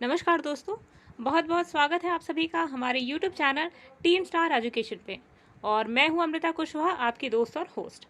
नमस्कार दोस्तों, बहुत बहुत स्वागत है आप सभी का हमारे YouTube channel team star education पे। और मैं हूं अमृता कुशवाहा, आपकी दोस्त और होस्ट।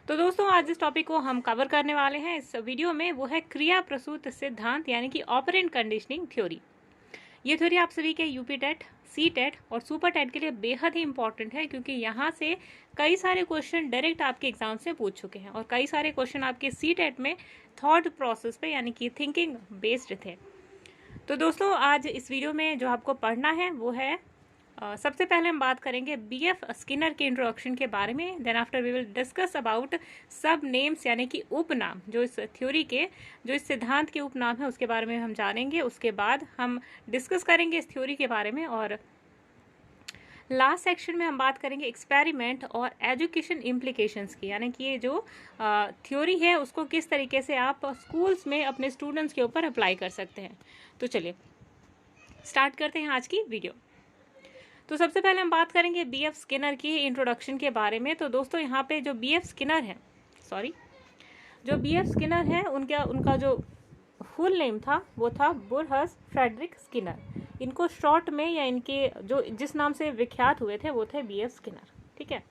तो दोस्तों, आज जिस टॉपिक को हम कवर करने वाले हैं इस वीडियो में, वो है क्रिया प्रसूत सिद्धांत यानी कि ऑपरेंट कंडीशनिंग थ्योरी। ये थ्योरी आप सभी के यूपी टेट, सी टेट और सुपर टेट के लिए बेहद ही इंपॉर्टेंट है, क्योंकि यहाँ से कई सारे क्वेश्चन डायरेक्ट आपके एग्जाम से पूछ चुके हैं और कई सारे क्वेश्चन आपके सी टेट में थॉट प्रोसेस पे यानी कि थिंकिंग बेस्ड थे। तो दोस्तों, आज इस वीडियो में जो आपको पढ़ना है वो है सबसे पहले हम बात करेंगे बीएफ स्किनर के इंट्रोडक्शन के बारे में। Then after we will discuss about surnames यानी कि उपनाम, जो इस थ्योरी के, जो इस सिद्धांत के उपनाम है उसके बारे में हम जानेंगे। उसके बाद हम डिस्कस करेंगे इस थ्योरी के बारे में और लास्ट सेक्शन में हम बात करेंगे एक्सपेरिमेंट और एजुकेशन इम्प्लीकेशंस की, यानी कि ये जो थ्योरी है उसको किस तरीके से आप स्कूल्स में अपने स्टूडेंट्स के ऊपर अप्लाई कर सकते हैं। तो चलिए स्टार्ट करते हैं आज की वीडियो। तो सबसे पहले हम बात करेंगे बीएफ स्किनर की इंट्रोडक्शन के बारे में। तो दोस्तों, यहाँ पे जो बीएफ स्किनर है, उनका जो फुल नेम था वो था बुरहस फ्रेडरिक स्किनर। इनको शॉर्ट में या इनके जो जिस नाम से विख्यात हुए थे वो थे बीएफ स्किनर। ठीक है,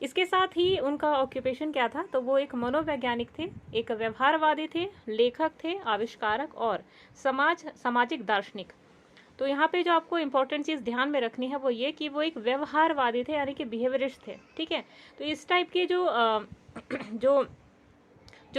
इसके साथ ही उनका ऑक्यूपेशन क्या था, तो वो एक मनोवैज्ञानिक थे, एक व्यवहारवादी थे, लेखक थे, आविष्कारक और सामाजिक दार्शनिक। तो यहाँ पे जो आपको इम्पोर्टेंट चीज़ ध्यान में रखनी है वो ये कि वो एक व्यवहारवादी थे यानी कि बिहेवियरिस्ट थे। ठीक है, तो इस टाइप के जो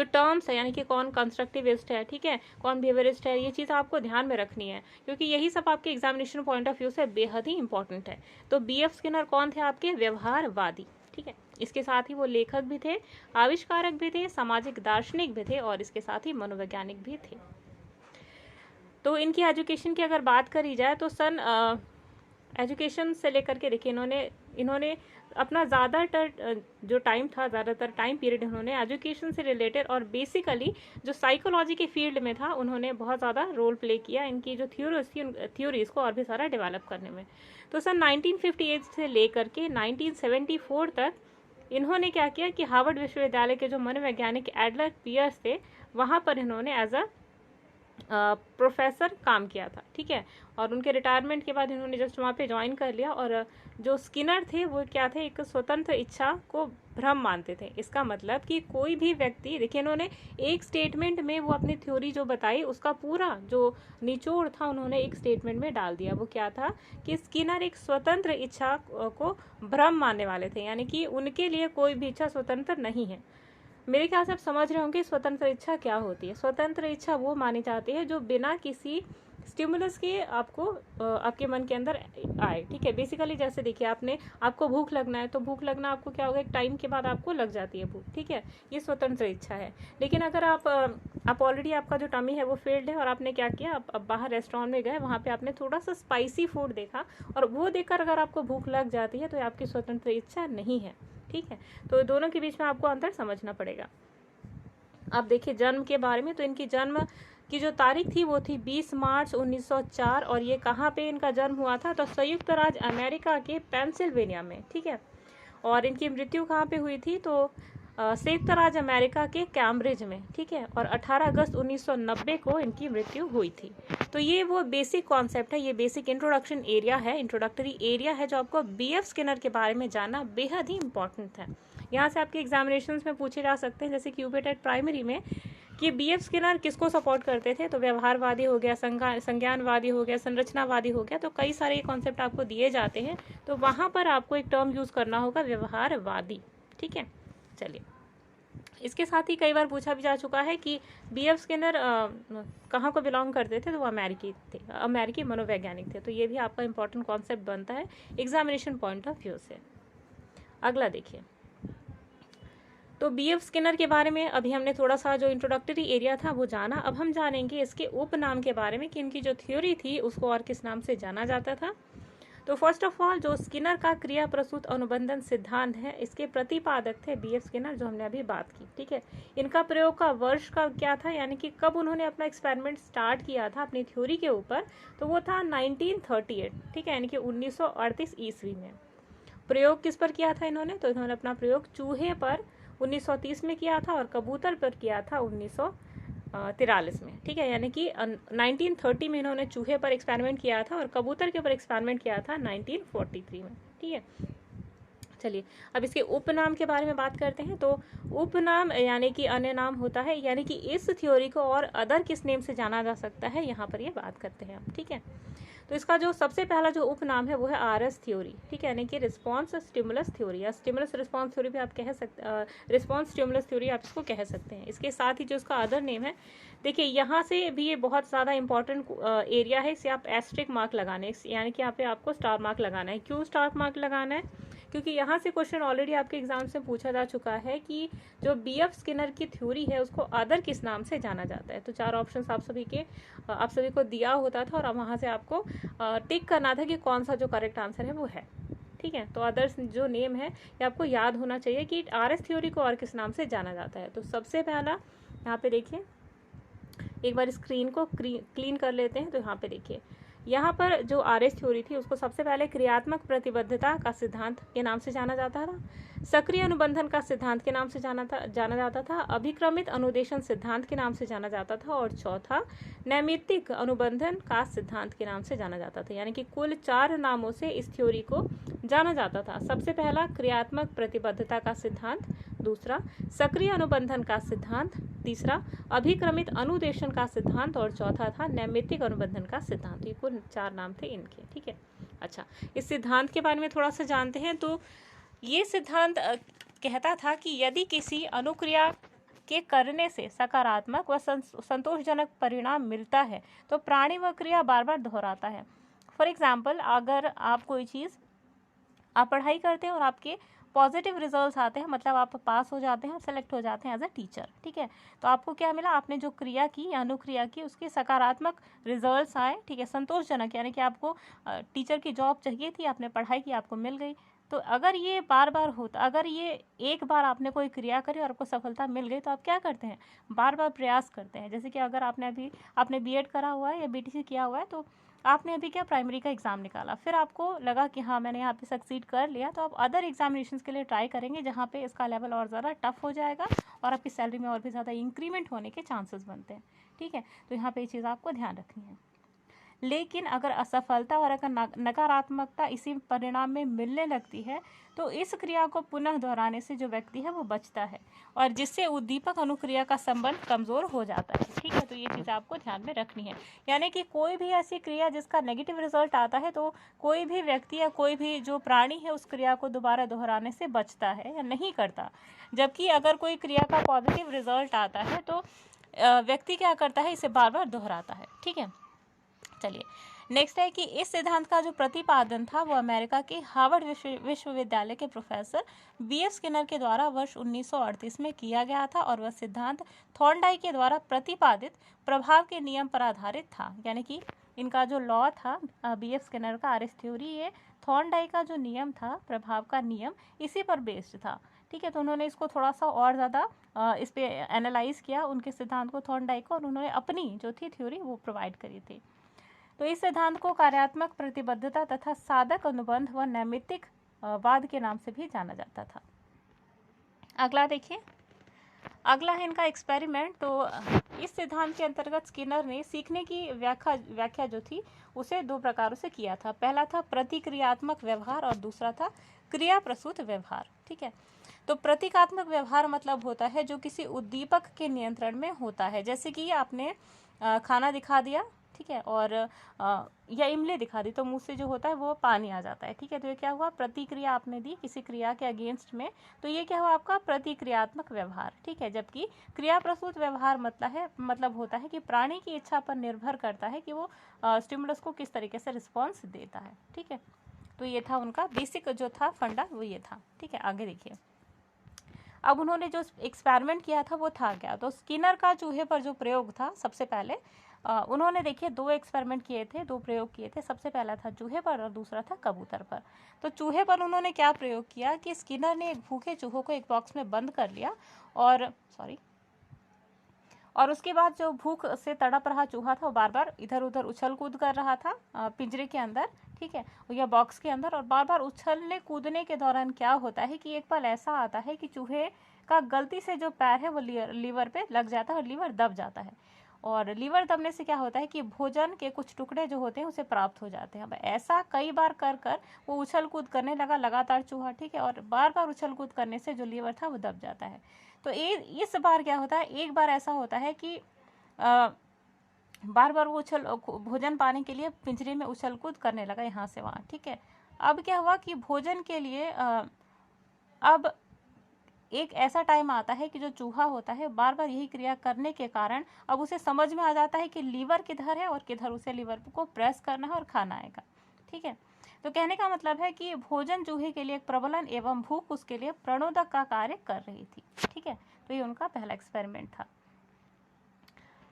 टर्म्स है, यानी कि कौन कंस्ट्रक्टिविस्ट है, ठीक है, कौन बिहेवियरिस्ट है, ये चीज़ आपको ध्यान में रखनी है, क्योंकि यही सब आपके एग्जामिनेशन पॉइंट ऑफ व्यू से बेहद ही इंपॉर्टेंट है। तो बीएफ स्किनर कौन थे? आपके व्यवहारवादी। ठीक है, इसके साथ ही वो लेखक भी थे, आविष्कारक भी थे, सामाजिक दार्शनिक भी थे और इसके साथ ही मनोवैज्ञानिक भी थे। तो इनकी एजुकेशन की अगर बात करी जाए तो एजुकेशन से लेकर के देखिए, इन्होंने अपना ज़्यादातर जो टाइम था, ज़्यादातर टाइम पीरियड इन्होंने एजुकेशन से रिलेटेड और बेसिकली जो साइकोलॉजी के फील्ड में था उन्होंने बहुत ज़्यादा रोल प्ले किया इनकी जो थ्योरीज को और भी सारा डेवलप करने में। तो सन 1958 से लेकर के 1974 तक इन्होंने क्या किया कि हार्वर्ड विश्वविद्यालय के जो मनोवैज्ञानिक एडलर पियर्स थे वहाँ पर इन्होंने एज अ प्रोफेसर काम किया था। ठीक है, और उनके रिटायरमेंट के बाद इन्होंने जस्ट वहाँ पे ज्वाइन कर लिया। और जो स्किनर थे वो क्या थे, एक स्वतंत्र इच्छा को भ्रम मानते थे। इसका मतलब कि कोई भी व्यक्ति, देखिए इन्होंने एक स्टेटमेंट में वो अपनी थ्योरी जो बताई उसका पूरा जो निचोड़ था उन्होंने एक स्टेटमेंट में डाल दिया। वो क्या था कि स्किनर एक स्वतंत्र इच्छा को भ्रम मानने वाले थे, यानी कि उनके लिए कोई भी इच्छा स्वतंत्र नहीं है। मेरे ख्याल से आप समझ रहे होंगे स्वतंत्र इच्छा क्या होती है। स्वतंत्र इच्छा वो मानी जाती है जो बिना किसी स्टिमुलस के आपके मन के अंदर आए। ठीक है, बेसिकली जैसे देखिए आपको भूख लगना है तो भूख लगना आपको क्या होगा, एक टाइम के बाद आपको लग जाती है भूख। ठीक है, ये स्वतंत्र इच्छा है। लेकिन अगर आप ऑलरेडी आपका जो टमी है वो फील्ड है और आपने क्या किया, आप बाहर रेस्टोरेंट में गए, वहाँ पे आपने थोड़ा सा स्पाइसी फूड देखा और वो देखकर अगर आपको भूख लग जाती है तो ये आपकी स्वतंत्र इच्छा नहीं है। ठीक है, तो दोनों के बीच में आपको अंतर समझना पड़ेगा। अब देखिए जन्म के बारे में, तो इनकी जन्म की जो तारीख थी वो थी 20 मार्च 1904 और ये कहाँ पे इनका जन्म हुआ था, तो संयुक्त राज्य अमेरिका के पेंसिल्वेनिया में। ठीक है, और इनकी मृत्यु कहाँ पे हुई थी, तो संयुक्त राज्य अमेरिका के कैम्ब्रिज में। ठीक है, और 18 अगस्त 1990 को इनकी मृत्यु हुई थी। तो ये वो बेसिक कॉन्सेप्ट है, ये बेसिक इंट्रोडक्शन एरिया है, इंट्रोडक्टरी एरिया है जो आपको बीएफ स्किनर के बारे में जानना बेहद ही इंपॉर्टेंट है। यहाँ से आपके एग्जामिनेशंस में पूछे जा सकते हैं, जैसे कि यूपी टेट प्राइमरी में, कि बीएफ स्किनर किसको सपोर्ट करते थे, तो व्यवहारवादी हो गया, संज्ञानवादी हो गया, संरचनावादी हो गया, तो कई सारे कॉन्सेप्ट आपको दिए जाते हैं। तो वहाँ पर आपको एक टर्म यूज करना होगा, व्यवहारवादी। ठीक है, चलिए, इसके साथ ही कई बार पूछा भी जा चुका है कि बीएफ स्किनर कहाँ को बिलोंग करते थे, तो वो अमेरिकी मनोवैज्ञानिक थे। तो ये भी आपका इंपॉर्टेंट कॉन्सेप्ट बनता है एग्जामिनेशन पॉइंट ऑफ व्यू से। अगला देखिए, तो बीएफ स्किनर के बारे में अभी हमने थोड़ा सा जो इंट्रोडक्टरी एरिया था वो जाना। अब हम जानेंगे इसके उपनाम के बारे में कि इनकी जो थ्योरी थी उसको और किस नाम से जाना जाता था। तो फर्स्ट ऑफ ऑल, जो स्किनर का क्रिया प्रसूत अनुबंधन सिद्धांत है, इसके प्रतिपादक थे बीएफ स्किनर, जो हमने अभी बात की। ठीक है, इनका प्रयोग का वर्ष का क्या था, यानी कि कब उन्होंने अपना एक्सपेरिमेंट स्टार्ट किया था अपनी थ्योरी के ऊपर, तो वो था 1938। ठीक है, यानी कि 1938 ईस्वी में। प्रयोग किस पर किया था इन्होंने, तो इन्होंने अपना प्रयोग चूहे पर 1930 में किया था और कबूतर पर किया था 1943 में, ठीक है, यानी कि 1930 में इन्होंने चूहे पर एक्सपेरिमेंट किया था और कबूतर के ऊपर एक्सपेरिमेंट किया था 1943 में, ठीक है। चलिए अब इसके उपनाम के बारे में बात करते हैं। तो उपनाम यानी कि अन्य नाम होता है, यानी कि इस थ्योरी को और अदर किस नेम से जाना जा सकता है, यहाँ पर ये बात करते हैं हम, ठीक है। तो इसका जो सबसे पहला जो उपनाम है वो है आरएस थ्योरी, ठीक है, यानी कि रिस्पॉन्स स्टिमुलस थ्योरी या स्टिमुलस रिस्पॉन्स थ्योरी भी आप कह सकते, रिस्पॉन्स स्टिमुलस थ्योरी आप इसको कह सकते हैं। इसके साथ ही जो इसका अदर नेम है, देखिए यहाँ से भी ये बहुत ज़्यादा इंपॉर्टेंट एरिया है, इसे आप एस्ट्रिक मार्क लगाने, यानी कि यहाँ पे आपको स्टार मार्क लगाना है। क्यों स्टार मार्क लगाना है? क्योंकि यहाँ से क्वेश्चन ऑलरेडी आपके एग्जाम से पूछा जा चुका है कि जो बीएफ स्किनर की थ्योरी है उसको अदर किस नाम से जाना जाता है। तो 4 ऑप्शंस आप सभी को दिया होता था और वहाँ से आपको टिक करना था कि कौन सा जो करेक्ट आंसर है वो है, ठीक है। तो अदर्स जो नेम है ये आपको याद होना चाहिए कि आरएस थ्योरी को और किस नाम से जाना जाता है। तो सबसे पहला यहाँ पे देखिए, एक बार स्क्रीन को क्लीन कर लेते हैं। तो यहाँ पे देखिए, यहाँ पर जो आरएस थ्योरी थी उसको सबसे पहले क्रियात्मक प्रतिबद्धता का सिद्धांत के नाम से जाना जाता था, सक्रिय अनुबंधन का सिद्धांत के नाम से जाना जाता था, अभिक्रमित अनुदेशन सिद्धांत के नाम से जाना जाता था और चौथा नैमित्तिक अनुबंधन का सिद्धांत के नाम से जाना जाता था। यानी कि कुल 4 नामों से इस थ्योरी को जाना जाता था। सबसे पहला क्रियात्मक प्रतिबद्धता का सिद्धांत, दूसरा सक्रिय अनुबंधन का सिद्धांत, तीसरा अभिक्रमित अनुदेशन का सिद्धांत और चौथा था नैमित्तिक अनुबंधन का सिद्धांत। ये कुल 4 नाम थे इनके, ठीक है। अच्छा, इस सिद्धांत के बारे में थोड़ा सा जानते हैं। तो ये सिद्धांत कहता था कि यदि किसी अनुक्रिया के करने से सकारात्मक व संतोषजनक परिणाम मिलता है तो प्राणी वह क्रिया बार बार दोहराता है। फॉर एग्जाम्पल, अगर आप कोई चीज़ आप पढ़ाई करते हैं और आपके पॉजिटिव रिजल्ट्स आते हैं, मतलब आप पास हो जाते हैं, सेलेक्ट हो जाते हैं एज अ टीचर, ठीक है, तो आपको क्या मिला, आपने जो क्रिया की या अनुक्रिया की उसके सकारात्मक रिजल्ट्स आए, ठीक है, संतोषजनक, यानी कि आपको टीचर की जॉब चाहिए थी, आपने पढ़ाई की, आपको मिल गई। तो अगर ये बार बार होता, अगर ये एक बार आपने कोई क्रिया करी और आपको सफलता मिल गई तो आप क्या करते हैं, बार बार प्रयास करते हैं। जैसे कि अगर आपने बीएड करा हुआ है या बीटीसी किया हुआ है, तो आपने अभी क्या प्राइमरी का एग्ज़ाम निकाला, फिर आपको लगा कि हाँ मैंने यहाँ पे सक्सीड कर लिया, तो आप अदर एग्जामिनेशंस के लिए ट्राई करेंगे जहाँ पे इसका लेवल और ज़्यादा टफ हो जाएगा और आपकी सैलरी में और भी ज़्यादा इंक्रीमेंट होने के चांसेस बनते हैं, ठीक है। तो यहाँ पे ये चीज़ आपको ध्यान रखनी है। लेकिन अगर असफलता और अगर नकारात्मकता इसी परिणाम में मिलने लगती है तो इस क्रिया को पुनः दोहराने से जो व्यक्ति है वो बचता है और जिससे उद्दीपक अनुक्रिया का संबंध कमज़ोर हो जाता है, ठीक है। तो ये चीज़ आपको ध्यान में रखनी है। यानी कि कोई भी ऐसी क्रिया जिसका नेगेटिव रिजल्ट आता है तो कोई भी व्यक्ति या कोई भी जो प्राणी है उस क्रिया को दोबारा दोहराने से बचता है या नहीं करता। जबकि अगर कोई क्रिया का पॉजिटिव रिजल्ट आता है तो व्यक्ति क्या करता है, इसे बार बार दोहराता है, ठीक है। चलिए नेक्स्ट है कि इस सिद्धांत का जो प्रतिपादन था वो अमेरिका के हार्वर्ड विश्वविद्यालय के प्रोफेसर बीएफ स्किनर के द्वारा वर्ष 1938 में किया गया था और वह सिद्धांत थॉर्नडाइक के द्वारा प्रतिपादित प्रभाव के नियम पर आधारित था। यानी कि इनका जो लॉ था बीएफ स्किनर का आरएस थ्योरी, ये थॉर्नडाइक का जो नियम था, प्रभाव का नियम, इसी पर बेस्ड था, ठीक है। तो उन्होंने इसको थोड़ा सा और ज़्यादा इस पर एनालाइज किया उनके सिद्धांत को, थॉर्नडाइक को, और उन्होंने अपनी जो थी थ्योरी वो प्रोवाइड करी थी। तो इस सिद्धांत को कार्यात्मक प्रतिबद्धता तथा साधक अनुबंध व नैमित्तिक वाद के नाम से भी जाना जाता था। अगला देखिए, अगला है इनका एक्सपेरिमेंट। तो इस सिद्धांत के अंतर्गत स्किनर ने सीखने की व्याख्या जो थी उसे 2 प्रकारों से किया था। पहला था प्रतिक्रियात्मक व्यवहार और दूसरा था क्रिया प्रसूत व्यवहार, ठीक है। तो प्रतीकात्मक व्यवहार मतलब होता है जो किसी उद्दीपक के नियंत्रण में होता है। जैसे कि आपने खाना दिखा दिया, ठीक है, और या इमली दिखा दी तो मुंह से जो होता है वो पानी आ जाता है, ठीक है। तो ये क्या हुआ, प्रतिक्रिया आपने दी किसी क्रिया के अगेंस्ट में, तो ये क्या हुआ आपका प्रतिक्रियात्मक व्यवहार, ठीक है। जबकि क्रिया प्रसूत व्यवहार मतलब होता है कि प्राणी की इच्छा पर निर्भर करता है कि वो स्टिमुलस को किस तरीके से रिस्पॉन्स देता है, ठीक है। तो ये था उनका बेसिक जो था फंडा, वो ये था, ठीक है। आगे देखिए, अब उन्होंने जो एक्सपेरिमेंट किया था वो था क्या, तो स्किनर का चूहे पर जो प्रयोग था, सबसे पहले उन्होंने देखिए 2 एक्सपेरिमेंट किए थे, 2 प्रयोग किए थे। सबसे पहला था चूहे पर और दूसरा था कबूतर पर। तो चूहे पर उन्होंने क्या प्रयोग किया कि स्किनर ने एक भूखे चूहों को एक बॉक्स में बंद कर लिया और उसके बाद जो भूख से तड़प रहा चूहा था वो बार बार इधर उधर उछल कूद कर रहा था पिंजरे के अंदर, ठीक है, या बॉक्स के अंदर। और बार बार उछलने कूदने के दौरान क्या होता है कि एक पल ऐसा आता है कि चूहे का गलती से जो पैर है वो लीवर पे लग जाता है और लीवर दब जाता है। और लीवर दबने से क्या होता है कि भोजन के कुछ टुकड़े जो होते हैं उसे प्राप्त हो जाते हैं। अब ऐसा कई बार कर कर वो उछल कूद करने लगा लगातार चूहा, ठीक है, और बार बार उछल कूद करने से जो लीवर था वो दब जाता है। तो इस बार क्या होता है, एक बार ऐसा होता है कि बार बार वो भोजन पाने के लिए पिंजरे में उछल कूद करने लगा यहाँ से वहाँ, ठीक है। अब क्या हुआ कि भोजन के लिए अब एक ऐसा टाइम आता है कि जो चूहा होता है बार बार यही क्रिया करने के कारण अब उसे समझ में आ जाता है कि लीवर किधर है और किधर उसे लीवर को प्रेस करना है और खाना आएगा, ठीक है। तो कहने का मतलब है कि भोजन चूहे के लिए एक प्रबलन एवं भूख उसके लिए प्रणोदक का कार्य कर रही थी, ठीक है। तो ये उनका पहला एक्सपेरिमेंट था।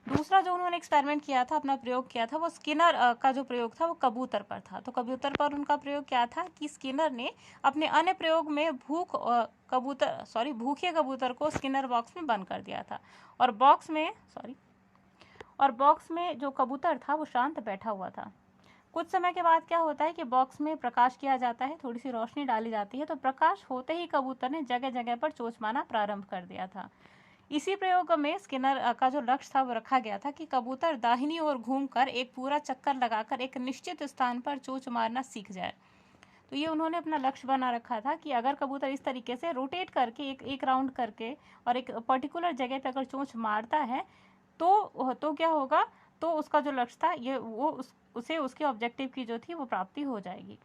दूसरा जो उन्होंने एक्सपेरिमेंट किया था, अपना प्रयोग किया था, वो स्किनर का जो प्रयोग था वो कबूतर पर था। तो कबूतर पर उनका प्रयोग क्या था कि स्किनर ने अपने अन्य प्रयोग में भूखे कबूतर को स्किनर बॉक्स में बंद कर दिया था और बॉक्स में जो कबूतर था वो शांत बैठा हुआ था। कुछ समय के बाद क्या होता है कि बॉक्स में प्रकाश किया जाता है, थोड़ी सी रोशनी डाली जाती है, तो प्रकाश होते ही कबूतर ने जगह जगह पर चोंच मारना प्रारंभ कर दिया था। इसी प्रयोग में स्किनर का जो लक्ष्य था वो रखा गया था कि कबूतर दाहिनी ओर घूमकर एक पूरा चक्कर लगाकर एक निश्चित स्थान पर चोंच मारना सीख जाए। तो ये उन्होंने अपना लक्ष्य बना रखा था कि अगर कबूतर इस तरीके से रोटेट करके एक राउंड करके और एक पर्टिकुलर जगह पे अगर चोंच मारता है तो क्या होगा, तो उसका जो लक्ष्य था ये उसे उसके ऑब्जेक्टिव की जो थी वो प्राप्ति हो जाएगी।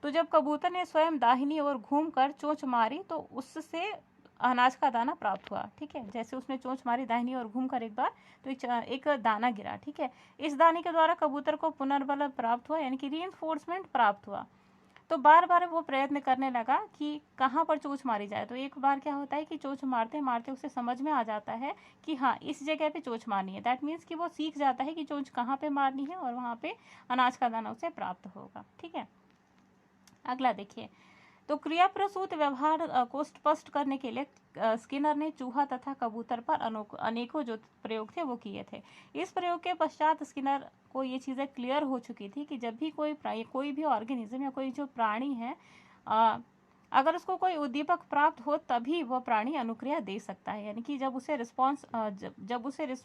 तो जब कबूतर ने स्वयं दाहिनी ओर घूमकर चोंच मारी तो उससे अनाज का दाना प्राप्त हुआ, ठीक है। जैसे उसने चोंच मारी दाहिनी ओर घूमकर एक बार, तो एक दाना गिरा, ठीक है। इस दाने के द्वारा कबूतर को पुनर्बल प्राप्त हुआ, यानी कि रीइंफोर्समेंट प्राप्त हुआ। तो बार बार वो प्रयत्न करने लगा कि कहाँ पर चोंच मारी जाए। तो एक बार क्या होता है कि चोंच मारते मारते उसे समझ में आ जाता है कि हाँ इस जगह पे चोंच मारनी है। दैट मीन्स कि वो सीख जाता है कि चोंच कहाँ पे मारनी है और वहाँ पे अनाज का दाना उसे प्राप्त होगा, ठीक है। अगला देखिए, तो क्रिया प्रसूत व्यवहार को स्पष्ट करने के लिए स्किनर ने चूहा तथा कबूतर पर अनेकों जो प्रयोग थे वो किए थे। इस प्रयोग के पश्चात स्किनर को ये चीज़ें क्लियर हो चुकी थी कि जब भी कोई भी ऑर्गेनिज्म या कोई जो प्राणी है अगर उसको कोई उद्दीपक प्राप्त हो तभी वह प्राणी अनुक्रिया दे सकता है, यानी कि जब उसे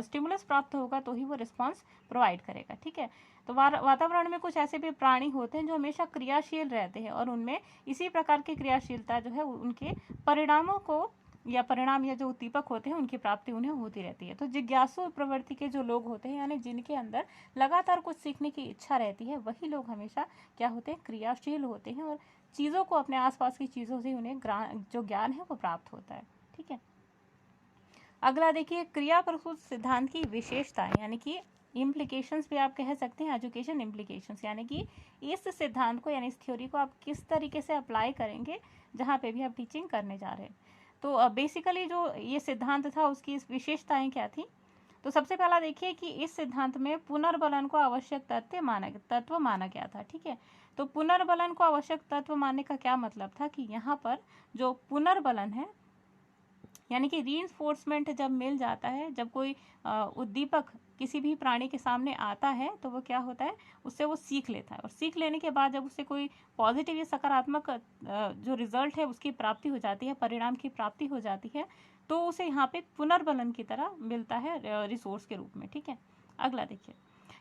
स्टिमुलस प्राप्त होगा तो ही वो रिस्पॉन्स प्रोवाइड करेगा, ठीक है। तो वातावरण में कुछ ऐसे भी प्राणी होते हैं जो हमेशा क्रियाशील रहते हैं और उनमें इसी प्रकार की क्रियाशीलता जो है उनके परिणाम या जो उद्दीपक होते हैं उनकी प्राप्ति उन्हें होती रहती है। तो जिज्ञासु प्रवृत्ति के जो लोग होते हैं, यानी जिनके अंदर लगातार कुछ सीखने की इच्छा रहती है, वही लोग हमेशा क्या होते हैं, क्रियाशील होते हैं और चीज़ों को, अपने आसपास की चीज़ों से उन्हें जो ज्ञान है वो प्राप्त होता है, ठीक है। अगला देखिए, क्रिया प्रसूत सिद्धांत की विशेषताएं, यानी कि इम्प्लीकेशंस भी आप कह सकते हैं, एजुकेशन इम्प्लीकेशंस, यानी कि इस सिद्धांत को यानी इस थ्योरी को आप किस तरीके से अप्लाई करेंगे जहाँ पे भी आप टीचिंग करने जा रहे हैं। तो बेसिकली जो ये सिद्धांत था उसकी विशेषताएं क्या थी। तो सबसे पहला देखिए कि इस सिद्धांत में पुनर्बलन को आवश्यक तत्व माना गया था, ठीक है। तो पुनर्बलन को आवश्यक तत्व मानने का क्या मतलब था कि यहाँ पर जो पुनर्बलन है यानी कि रीइंफोर्समेंट जब मिल जाता है, जब कोई उद्दीपक किसी भी प्राणी के सामने आता है तो वो क्या होता है, उससे वो सीख लेता है और सीख लेने के बाद जब उससे कोई पॉजिटिव या सकारात्मक जो रिजल्ट है उसकी प्राप्ति हो जाती है, परिणाम की प्राप्ति हो जाती है, तो उसे यहाँ पे पुनर्बलन की तरह मिलता है रिसोर्स के रूप में, ठीक है। अगला देखिए,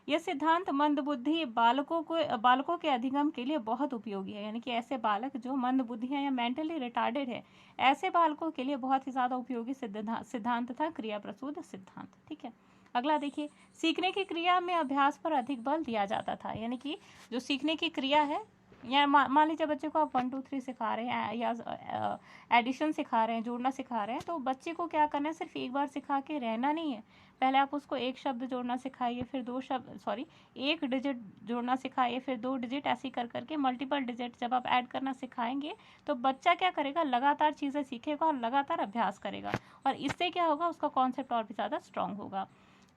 यह सिद्धांत मंदबुद्धि बालकों के अधिगम के लिए बहुत उपयोगी है, यानी कि ऐसे बालक जो मंदबुद्धि हैं या मेंटली रिटार्डेड है, ऐसे बालकों के लिए बहुत ही ज़्यादा उपयोगी सिद्धांत था क्रिया प्रसूत सिद्धांत, ठीक है। अगला देखिए, सीखने की क्रिया में अभ्यास पर अधिक बल दिया जाता था, यानी कि जो सीखने की क्रिया है, या मान लीजिए बच्चे को आप 1 2 3 सिखा रहे हैं या एडिशन सिखा रहे हैं, जोड़ना सिखा रहे हैं, तो बच्चे को क्या करना है, सिर्फ एक बार सिखा के रहना नहीं है। पहले आप उसको एक शब्द जोड़ना सिखाइए, फिर एक डिजिट जोड़ना सिखाइए, फिर 2 डिजिट, ऐसे कर करके मल्टीपल डिजिट जब आप ऐड करना सिखाएंगे तो बच्चा क्या करेगा, लगातार चीज़ें सीखेगा और लगातार अभ्यास करेगा और इससे क्या होगा, उसका कॉन्सेप्ट और भी ज़्यादा स्ट्रांग होगा।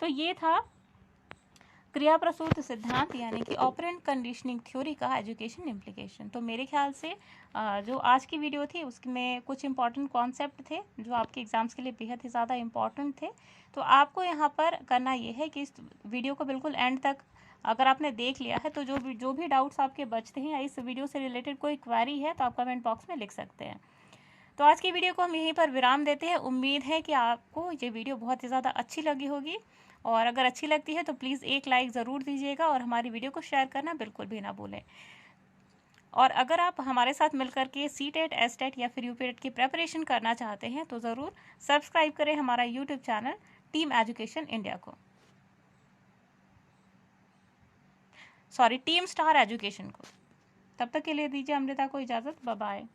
तो ये था क्रिया प्रसूत सिद्धांत, यानी कि ऑपरेंट कंडीशनिंग थ्योरी का एजुकेशन इम्प्लीकेशन। तो मेरे ख्याल से जो आज की वीडियो थी उसमें कुछ इंपॉर्टेंट कॉन्सेप्ट थे जो आपके एग्जाम्स के लिए बेहद ही ज़्यादा इंपॉर्टेंट थे। तो आपको यहाँ पर करना ये है कि इस वीडियो को बिल्कुल एंड तक अगर आपने देख लिया है तो जो भी डाउट्स आपके बचते हैं या इस वीडियो से रिलेटेड कोई क्वेरी है तो आप कमेंट बॉक्स में लिख सकते हैं। तो आज की वीडियो को हम यहीं पर विराम देते हैं। उम्मीद है कि आपको ये वीडियो बहुत ही ज़्यादा अच्छी लगी होगी, और अगर अच्छी लगती है तो प्लीज़ एक लाइक ज़रूर दीजिएगा और हमारी वीडियो को शेयर करना बिल्कुल भी ना भूलें। और अगर आप हमारे साथ मिलकर के सीटेट, एसटेट या फिर यूपीटेट की प्रेपरेशन करना चाहते हैं तो ज़रूर सब्सक्राइब करें हमारा YouTube channel team education India को, टीम स्टार एजुकेशन को। तब तक के लिए दीजिए अमृता को इजाज़त। Bye bye.